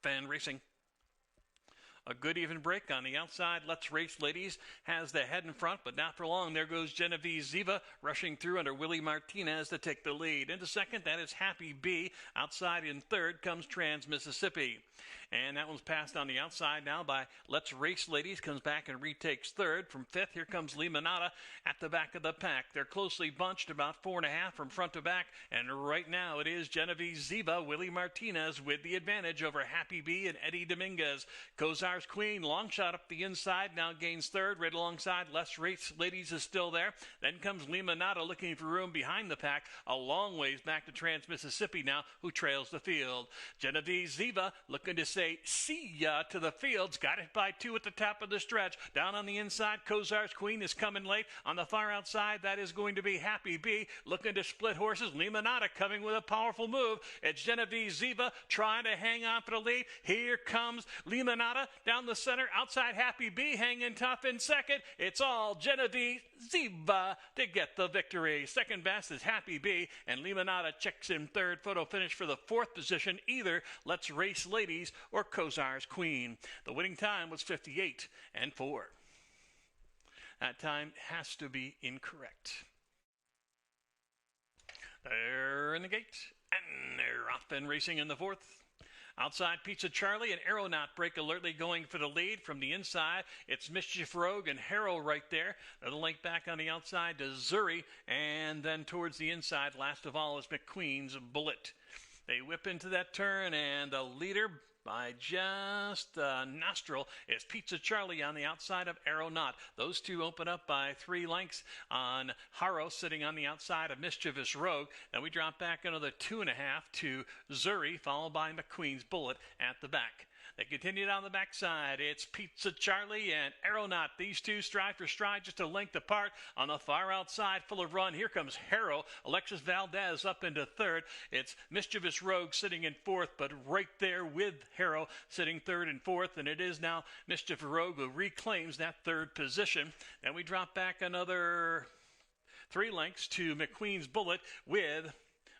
and racing. A good even break on the outside. Let's Race Ladies has the head in front, but not for long. There goes Genevieve Ziva rushing through under Willie Martinez to take the lead. Into second, that is Happy B. Outside in third comes Trans Mississippi. And that one's passed on the outside now by Let's Race Ladies. Comes back and retakes third. From fifth, here comes Limonada at the back of the pack. They're closely bunched, about 4.5 from front to back. And right now it is Genevieve Ziva, Willie Martinez with the advantage over Happy B and Eddie Dominguez. Kozar's Queen, long shot up the inside, now gains third. Right alongside, Let's Race Ladies is still there. Then comes Limonada looking for room behind the pack. A long ways back to Trans Mississippi now, who trails the field. Genevieve Ziva looking to say see ya to the fields. Got it by 2 at the top of the stretch. Down on the inside, Kozar's Queen is coming late. On the far outside, that is going to be Happy B looking to split horses. Limonada coming with a powerful move. It's Genevieve Ziva trying to hang on for the lead. Here comes Limonada down the center. Outside, Happy B hanging tough in second. It's all Genevieve Ziva to get the victory. Second best is Happy B, and Limonada checks in third. Photo finish for the fourth position, either Let's Race Ladies or Kozar's Queen. The winning time was 58-4. That time has to be incorrect. They're in the gate, and they're off and racing in the fourth. Outside, Pizza Charlie and Aeronaut break alertly going for the lead. From the inside, it's Mischief Rogue and Harrow right there. They're the link back on the outside to Zuri, and then towards the inside, last of all, is McQueen's Bullet. They whip into that turn, and the leader by just nostril is Pizza Charlie on the outside of Aeronaut. Those two open up by 3 lengths on Harrow sitting on the outside of Mischievous Rogue. Then we drop back another 2.5 to Zuri, followed by McQueen's Bullet at the back. They continue down the backside. It's Pizza Charlie and Aeronaut. These two stride for stride, just a length apart. On the far outside, full of run, here comes Harrow. Alexis Valdez up into third. It's Mischievous Rogue sitting in fourth, but right there with Harrow sitting third and fourth. And it is now Mischievous Rogue who reclaims that third position. Then we drop back another 3 lengths to McQueen's Bullet with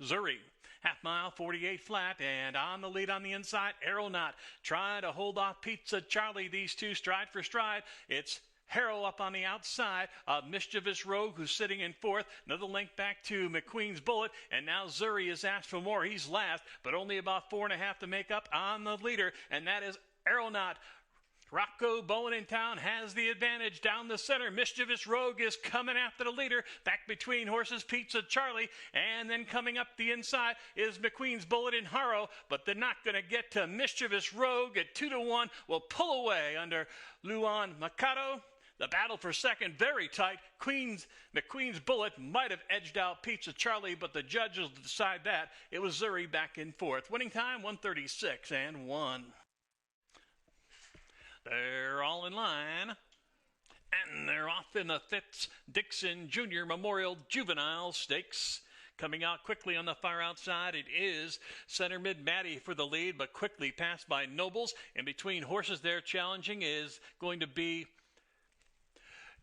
Zuri. Half mile, 48 flat, and on the lead on the inside, Aeronaut trying to hold off Pizza Charlie. These two stride for stride. It's Harrow up on the outside of Mischievous Rogue, who's sitting in fourth. Another link back to McQueen's Bullet, and now Zuri is asked for more. He's last, but only about 4.5 to make up on the leader, and that is Aeronaut. Rocco Bowen in town has the advantage down the center. Mischievous Rogue is coming after the leader. Back between horses, Pizza Charlie. And then coming up the inside is McQueen's Bullet in Harrow. But they're not going to get to Mischievous Rogue at 2-1. Will pull away under Luan Mikado. The battle for second, very tight. McQueen's Bullet might have edged out Pizza Charlie, but the judges decide that. It was Zuri back in fourth. Winning time, 1:36-1. They're all in line, and they're off in the Fitz-Dixon Jr. Memorial Juvenile Stakes. Coming out quickly on the far outside, it is Center Mid Maddie for the lead, but quickly passed by Nobles. In between horses there challenging is going to be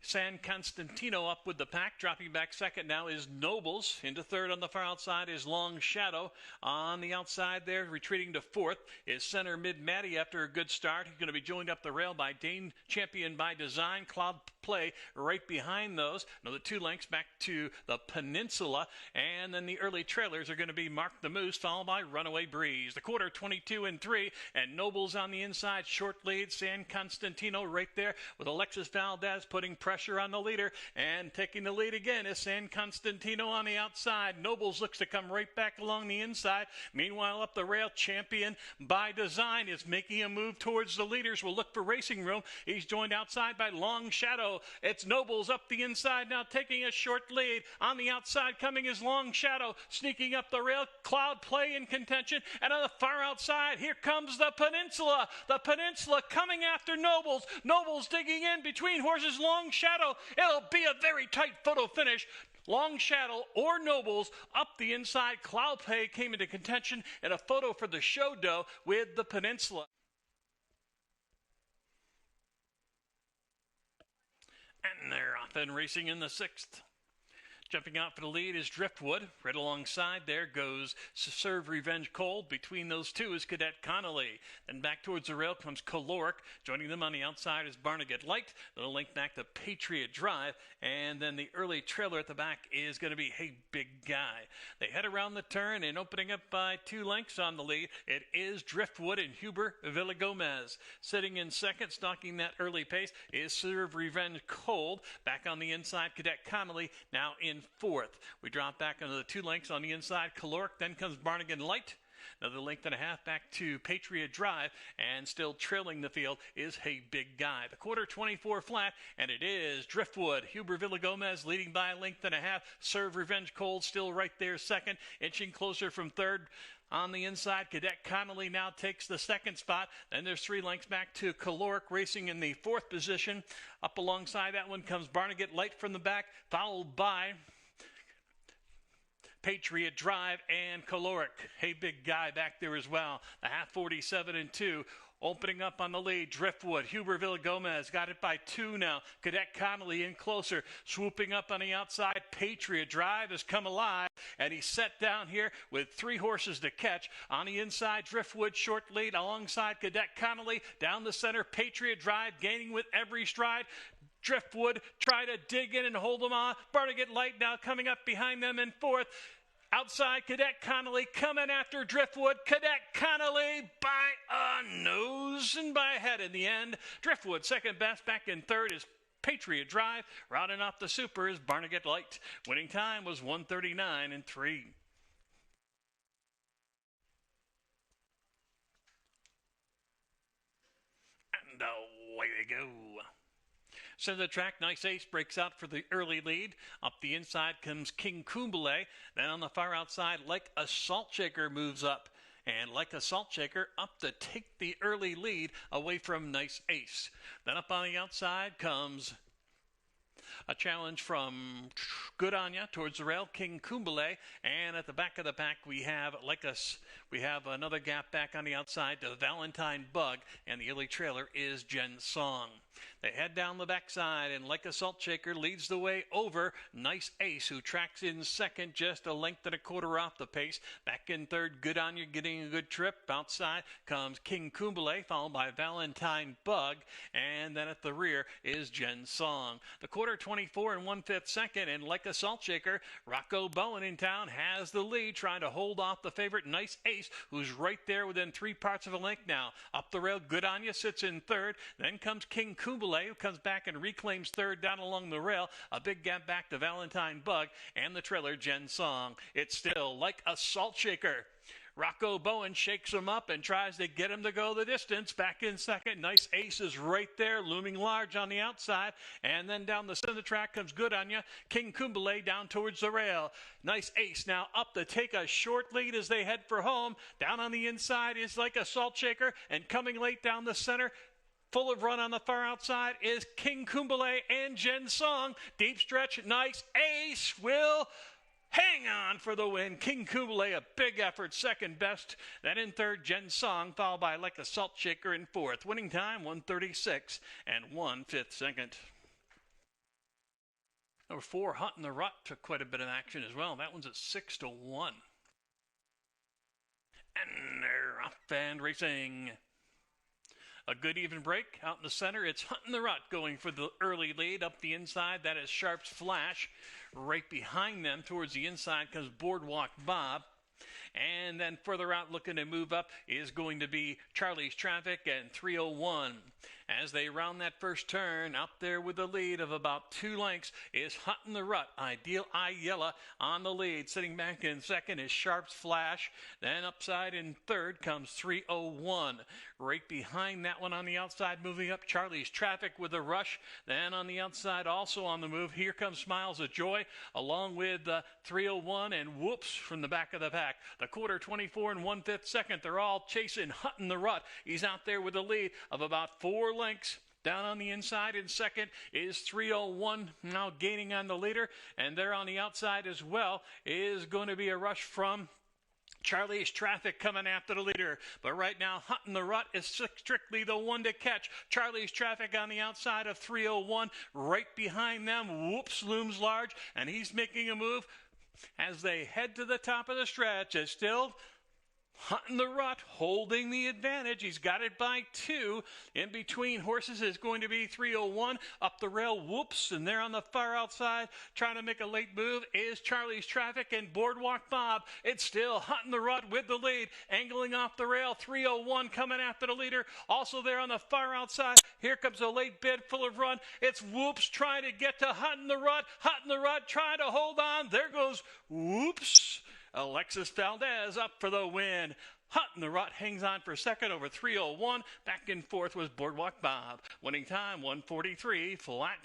San Constantino up with the pack. Dropping back second now is Nobles. Into third on the far outside is Long Shadow. On the outside there, retreating to fourth, is Center Mid Maddie after a good start. He's going to be joined up the rail by Dane Champion by Design. Cloud Play right behind those. Another 2 lengths back to the Peninsula. And then the early trailers are going to be Mark the Moose, followed by Runaway Breeze. The quarter, 22-3, and Nobles on the inside. Short lead, San Constantino right there with Alexis Valdez putting pressure on the leader, and taking the lead again is San Constantino on the outside. Nobles looks to come right back along the inside. Meanwhile, up the rail, Champion by Design is making a move towards the leaders. We'll look for Racing Room. He's joined outside by Long Shadow. It's Nobles up the inside now, taking a short lead. On the outside coming is Long Shadow, sneaking up the rail. Cloud Play in contention, and on the far outside, here comes the Peninsula. The Peninsula coming after Nobles. Nobles digging in between horses. Long Shadow. It'll be a very tight photo finish. Long Shadow or Nobles up the inside. Cloud Play came into contention, and a photo for the show doe with the Peninsula. And they're off and racing in the sixth. Jumping out for the lead is Driftwood. Right alongside there goes Serve Revenge Cold. Between those two is Cadet Connolly. Then back towards the rail comes Caloric. Joining them on the outside is Barnegat Light. Then a link back to Patriot Drive. And then the early trailer at the back is going to be Hey Big Guy. They head around the turn and opening up by 2 lengths on the lead. It is Driftwood and Huber Villagomez. Sitting in second, stalking that early pace is Serve Revenge Cold. Back on the inside, Cadet Connolly now in fourth. We drop back into the 2 lengths on the inside. Caloric, then comes Barnegat Light. Another length and a half back to Patriot Drive, and still trailing the field is Hey Big Guy. The quarter 24 flat, and it is Driftwood. Huber Villagomez leading by a length and a half. Serve Revenge Cold still right there second, inching closer from third. On the inside, Cadet Connolly now takes the second spot. Then there's 3 lengths back to Caloric racing in the fourth position. Up alongside that one comes Barnegat Light from the back, followed by Patriot Drive and Caloric. Hey Big Guy back there as well. The half 47 and 2. Opening up on the lead, Driftwood. Huber Villagomez got it by 2 now. Cadet Connolly in closer. Swooping up on the outside, Patriot Drive has come alive, and he's set down here with 3 horses to catch. On the inside, Driftwood short lead alongside Cadet Connolly. Down the center, Patriot Drive gaining with every stride. Driftwood try to dig in and hold them on. Barnegat Light now coming up behind them in fourth. Outside, Cadet Connolly coming after Driftwood. Cadet Connolly by a nose and by a head in the end. Driftwood second best. Back in third is Patriot Drive. Rounding off the super is Barnegat Light. Winning time was 1:39 and 3. And away they go. Center of the track, Nice Ace breaks out for the early lead. Up the inside comes King Kumbale. Then on the far outside, Like a Salt Shaker moves up. And Like a Salt Shaker up to take the early lead away from Nice Ace. Then up on the outside comes a challenge from Good Anya towards the rail, King Kumbale. And at the back of the pack, we have another gap back on the outside to Valentine Bug. And the early trailer is Jen Song. They head down the backside, and Like a Salt Shaker leads the way over Nice Ace, who tracks in second, just a length and a quarter off the pace. Back in third, Good Anya getting a good trip. Outside comes King Kumbale, followed by Valentine Bug, and then at the rear is Jen Song. The quarter 24 and 1/5 second, and Like a Salt Shaker, Rocco Bowen in town has the lead, trying to hold off the favorite Nice Ace, who's right there within 3 parts of a length now. Up the rail, Good Anya sits in third. Then comes King Kumbale, who comes back and reclaims third down along the rail. A big gap back to Valentine Bug and the trailer Jen Song. It's still Like a Salt Shaker. Rocco Bowen shakes him up and tries to get him to go the distance. Back in second, Nice Ace is right there, looming large on the outside. And then down the center of the track comes Good Anya. King Kumbale down towards the rail. Nice Ace now up to take a short lead as they head for home. Down on the inside is Like a Salt Shaker, and coming late down the center, full of run on the far outside, is King Kumbale and Jen Song. Deep stretch, Nice Ace will hang on for the win. King Kumbale, a big effort, second best. Then in third, Jen Song, followed by Like a Salt Shaker in fourth. Winning time, 1:36 and 1/5 second. Number 4, Hunt in the Rut, took quite a bit of action as well. That one's at 6-1. And they're off and racing. A good even break out in the center. It's Hunt in the Rut going for the early lead. Up the inside, that is Sharp's Flash. Right behind them towards the inside comes Boardwalk Bob. And then further out looking to move up is going to be Charlie's Traffic and 301. As they round that first turn, out there with the lead of about 2 lengths is Hunt in the Rut. Ideal Ayala on the lead. Sitting back in second is Sharp's Flash. Then upside in third comes 301. Right behind that one on the outside, moving up, Charlie's Traffic with a rush. Then on the outside, also on the move, here comes Smiles of Joy, along with 301 and Whoops from the back of the pack. The quarter 24 and 1/5 second, they're all chasing Hunt in the Rut. He's out there with a lead of about 4 lengths. Down on the inside in second is 301, now gaining on the leader. And there on the outside as well is going to be a rush from Charlie's Traffic coming after the leader. But right now, Hunting the Rut is strictly the one to catch. Charlie's Traffic on the outside of 301. Right behind them, Whoops looms large. And he's making a move as they head to the top of the stretch. It's still Hunting the Rut holding the advantage. He's got it by 2. In between horses is going to be 301. Up the rail, Whoops. And there on the far outside, trying to make a late move, is Charlie's Traffic and Boardwalk Bob. It's still Hunting the Rut with the lead. Angling off the rail, 301 coming after the leader. Also there on the far outside, here comes a late bid full of run. It's Whoops trying to get to Hunting the Rut. Hunting the Rut trying to hold on. There goes Whoops. Alexis Valdez up for the win. Hunting the Rut hangs on for second over 301. Back and forth was Boardwalk Bob. Winning time 1:43 flat.